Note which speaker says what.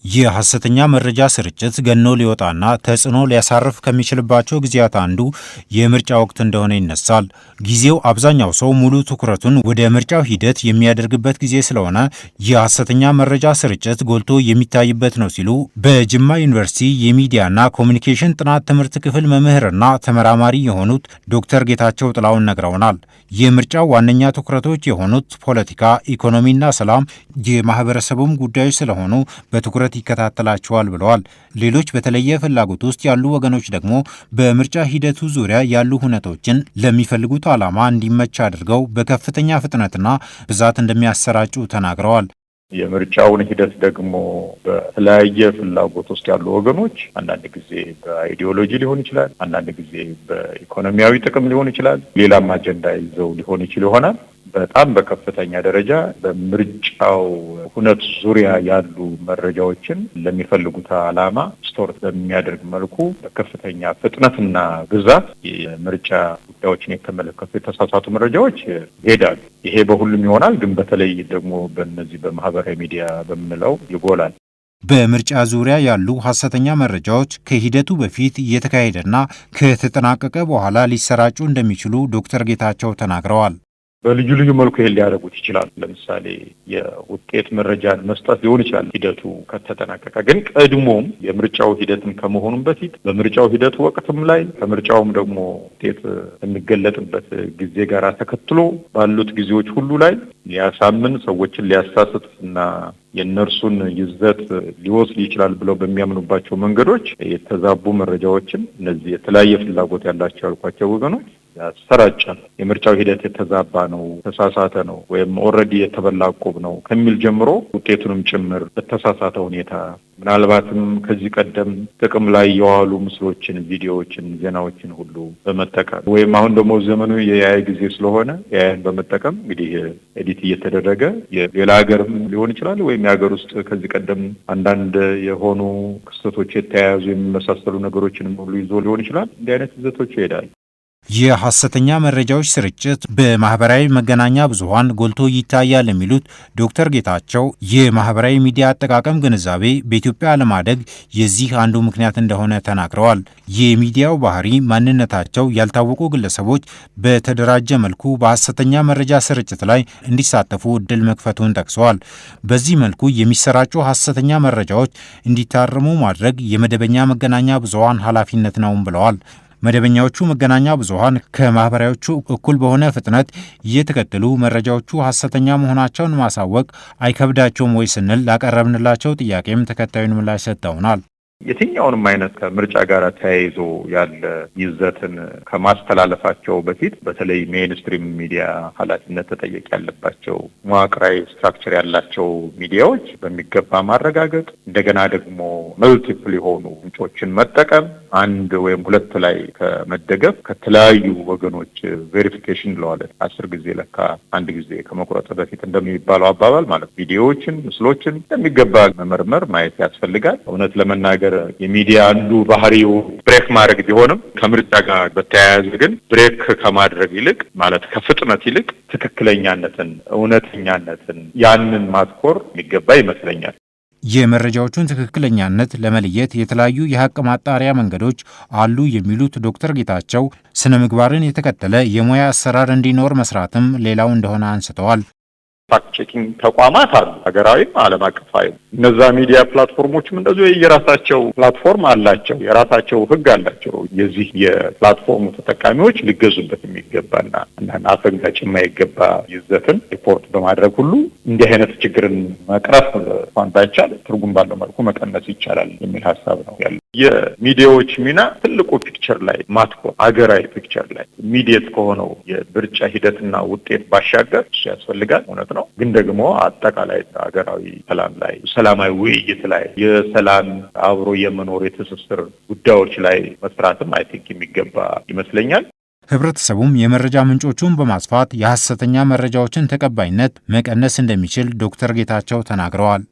Speaker 1: የሐሰተኛ መረጃ ስርጭት ገኖ ሊወጣና ተጽዕኖ ሊያሳርፍ ከሚችልባቸው ጊዜያት አንዱ የምርጫ ወቅት እንደሆነ ይነሳል። ጊዜው አብዛኛው ሰው ሙሉ ትኩረቱን ወደ ምርጫው ሂደት የሚያደርግበት ጊዜ ስለሆነ የሐሰተኛ መረጃ ስርጭት ጎልቶ የሚታይበት ነው ሲሉ በጅማ ዩኒቨርሲቲ የሚዲያና ኮሚኒኬሽን ጥናት ትምህርት ክፍል መምህርና ተመራማሪ የሆኑት ዶክተር ጌታቸው ጥላሁን ነግረውናል። የምርጫው ዋነኛ ትኩረቶች የሆኑት ፖለቲካ፣ ኢኮኖሚና ሰላም የማህበረሰቡም ጉዳዮች ስለሆኑ በትኩረት ይከታተላቸዋል ብለዋል። ሌሎች በተለየ ፍላጎት ውስጥ ያሉ ወገኖች ደግሞ በምርጫ ሂደቱ ዙሪያ ያሉ ሁነቶችን ለሚፈልጉት ዓላማ እንዲመች አድርገው በከፍተኛ ፍጥነትና ብዛት እንደሚያሰራጩ ተናግረዋል።
Speaker 2: የምርጫውን ሂደት ደግሞ በተለያየ ፍላጎት ውስጥ ያሉ ወገኖች አንዳንድ ጊዜ በአይዲዮሎጂ ሊሆን ይችላል፣ አንዳንድ ጊዜ በኢኮኖሚያዊ ጥቅም ሊሆን ይችላል፣ ሌላም አጀንዳ ይዘው ሊሆን ይችል ይሆናል። በጣም በከፍተኛ ደረጃ በምርጫው ሁነት ዙሪያ ያሉ መረጃዎችን ለሚፈልጉት ዓላማ ስቶር በሚያደርግ መልኩ በከፍተኛ ፍጥነትና ብዛት የምርጫ ጉዳዮችን የተመለከቱ የተሳሳቱ መረጃዎች ይሄዳሉ። ይሄ በሁሉም ይሆናል፣ ግን በተለይ ደግሞ በእነዚህ በማህበራዊ ሚዲያ በምንለው ይጎላል።
Speaker 1: በምርጫ ዙሪያ ያሉ ሐሰተኛ መረጃዎች ከሂደቱ በፊት እየተካሄደና ከተጠናቀቀ በኋላ ሊሰራጩ እንደሚችሉ ዶክተር ጌታቸው ተናግረዋል።
Speaker 2: በልዩ ልዩ መልኩ ይሄን ሊያደርጉት ይችላል። ለምሳሌ የውጤት መረጃን መስጠት ሊሆን ይችላል ሂደቱ ከተጠናቀቀ። ግን ቀድሞም የምርጫው ሂደትም ከመሆኑም በፊት በምርጫው ሂደት ወቅትም ላይ ከምርጫውም ደግሞ ውጤት የሚገለጥበት ጊዜ ጋር ተከትሎ ባሉት ጊዜዎች ሁሉ ላይ ሊያሳምን፣ ሰዎችን ሊያሳስት እና የእነርሱን ይዘት ሊወስድ ይችላል ብለው በሚያምኑባቸው መንገዶች የተዛቡ መረጃዎችን እነዚህ የተለያየ ፍላጎት ያላቸው ያልኳቸው ወገኖች ያሰራጫል። የምርጫው ሂደት የተዛባ ነው፣ ተሳሳተ ነው፣ ወይም ኦልሬዲ የተበላ ዕቁብ ነው ከሚል ጀምሮ ውጤቱንም ጭምር በተሳሳተ ሁኔታ ምናልባትም ከዚህ ቀደም ጥቅም ላይ የዋሉ ምስሎችን፣ ቪዲዮዎችን፣ ዜናዎችን ሁሉ በመጠቀም ወይም አሁን ደግሞ ዘመኑ የኤአይ ጊዜ ስለሆነ ኤአይን በመጠቀም እንግዲህ ኤዲት እየተደረገ የሌላ ሀገርም ሊሆን ይችላል ወይም የሀገር ውስጥ ከዚህ ቀደም አንዳንድ የሆኑ ክስተቶች የተያያዙ የሚመሳሰሉ ነገሮችንም ሁሉ ይዞ ሊሆን ይችላል። እንዲህ አይነት ይዘቶች ይሄዳል።
Speaker 1: የሐሰተኛ መረጃዎች ስርጭት በማህበራዊ መገናኛ ብዙሃን ጎልቶ ይታያል የሚሉት ዶክተር ጌታቸው የማህበራዊ ሚዲያ አጠቃቀም ግንዛቤ በኢትዮጵያ ለማደግ የዚህ አንዱ ምክንያት እንደሆነ ተናግረዋል። የሚዲያው ባህሪ ማንነታቸው ያልታወቁ ግለሰቦች በተደራጀ መልኩ በሐሰተኛ መረጃ ስርጭት ላይ እንዲሳተፉ እድል መክፈቱን ጠቅሰዋል። በዚህ መልኩ የሚሰራጩ ሐሰተኛ መረጃዎች እንዲታረሙ ማድረግ የመደበኛ መገናኛ ብዙሃን ኃላፊነት ነውም ብለዋል። መደበኛዎቹ መገናኛ ብዙሃን ከማህበራዎቹ እኩል በሆነ ፍጥነት እየተከተሉ መረጃዎቹ ሐሰተኛ መሆናቸውን ማሳወቅ አይከብዳቸውም ወይ ስንል ላቀረብንላቸው ጥያቄም ተከታዩን ምላሽ ሰጥተውናል።
Speaker 2: የትኛውንም አይነት ከምርጫ ጋር ተያይዞ ያለ ይዘትን ከማስተላለፋቸው በፊት በተለይ ሜይንስትሪም ሚዲያ ኃላፊነት ተጠየቅ ያለባቸው መዋቅራዊ ስትራክቸር ያላቸው ሚዲያዎች በሚገባ ማረጋገጥ፣ እንደገና ደግሞ መልቲፕል የሆኑ ምንጮችን መጠቀም፣ አንድ ወይም ሁለት ላይ ከመደገፍ ከተለያዩ ወገኖች ቬሪፊኬሽን ለዋለት 10 ጊዜ ለካ አንድ ጊዜ ከመቁረጥ በፊት እንደሚባለው አባባል ማለት ቪዲዮዎችን፣ ምስሎችን እንደሚገባ መመርመር ማየት ያስፈልጋል። እውነት ለመናገር የሚዲያ አንዱ ባህሪው ብሬክ ማድረግ ቢሆንም ከምርጫ ጋር በተያያዘ ግን ብሬክ ከማድረግ ይልቅ ማለት ከፍጥነት ይልቅ ትክክለኛነትን፣ እውነተኛነትን ያንን ማትኮር የሚገባ ይመስለኛል።
Speaker 1: የመረጃዎቹን ትክክለኛነት ለመለየት የተለያዩ የሀቅ ማጣሪያ መንገዶች አሉ የሚሉት ዶክተር ጌታቸው ስነ ምግባርን የተከተለ የሙያ አሰራር እንዲኖር መስራትም ሌላው እንደሆነ አንስተዋል።
Speaker 2: ፋክት ቼኪንግ ተቋማት አሉ፣ ሀገራዊም ዓለም አቀፋዊ። እነዛ ሚዲያ ፕላትፎርሞችም እንደዚሁ የራሳቸው ፕላትፎርም አላቸው፣ የራሳቸው ሕግ አላቸው። የዚህ የፕላትፎርሙ ተጠቃሚዎች ሊገዙበት የሚገባና አፈንጋጭ የማይገባ ይዘትን ሪፖርት በማድረግ ሁሉ እንዲህ አይነት ችግርን መቅረፍ እንኳን ባይቻል ትርጉም ባለው መልኩ መቀነስ ይቻላል የሚል ሀሳብ ነው ያለው። የሚዲያዎች ሚና ትልቁ ፒክቸር ላይ ማትኮር፣ ሀገራዊ ፒክቸር ላይ ኢሚዲየት ከሆነው የምርጫ ሂደትና ውጤት ባሻገር እሱ ያስፈልጋል፣ እውነት ነው። ግን ደግሞ አጠቃላይ ሀገራዊ ሰላም ላይ፣ ሰላማዊ ውይይት ላይ፣ የሰላም አብሮ የመኖር የትስስር ጉዳዮች ላይ መስራትም አይ ቲንክ የሚገባ ይመስለኛል።
Speaker 1: ህብረተሰቡም የመረጃ ምንጮቹን በማስፋት የሐሰተኛ መረጃዎችን ተቀባይነት መቀነስ እንደሚችል ዶክተር ጌታቸው ተናግረዋል።